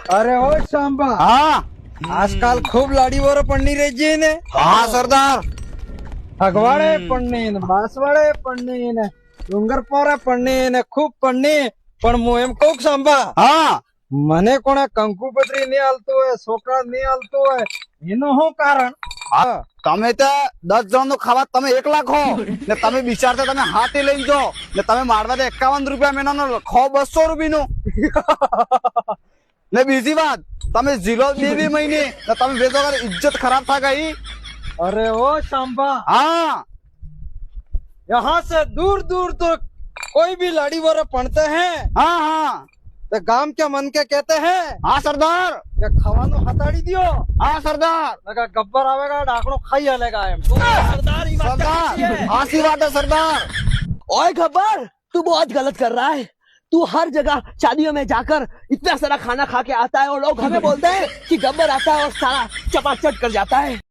अरे ओ शांबा, हाँ आजकाल खूप लाडीवर पडणी रे जी ने. हाँ सरदार. अगवाडे पडणे ने, बासवाडे पडणे ने, ડુંગરપોરે પડણી ને ખૂબ પડણી. પણ હું એમ કઉ શાંબા, हाँ મને કોણે કંકુપત્રી નહીં હાલતું હોય, છોકરા નહીં હાલતું હોય, એનું શું કારણ? તમે તો 10 જણ નું ખાવા તમે 1 લાખ હો ને તમે બિચારતા તમે હાથે લઈને જો ને તમે મારવા તો 51 રૂપિયા મહિનાનો ખો 200 રૂપિયાનું. ને બીજી વાત તમે 0 મહિને ને તમે વેચો ઇજ્જત ખરાબ થા ગઈ. अरे ओ शांबा, हाँ यहाँ से दूर दूर तक कोई भी लाड़ी वाला पढ़ते हैं हाँ हाँ तो गांव के मन के कहते हैं हाँ सरदार. कि खावानो हथाड़ी दियो, हाँ सरदार. नका गब्बर आवेगा डाकड़ो खाई हलेगा एम. तो सरदार ही बात सरदार कहती है. आशी बात है सरदार. ओए गब्बर, तू बहुत गलत कर रहा है। तू हर जगह शादियों में जाकर इतना सारा खाना खा के आता है और लोग हमें बोलते हैं कि गब्बर आता है और सारा चपाचट कर जाता है।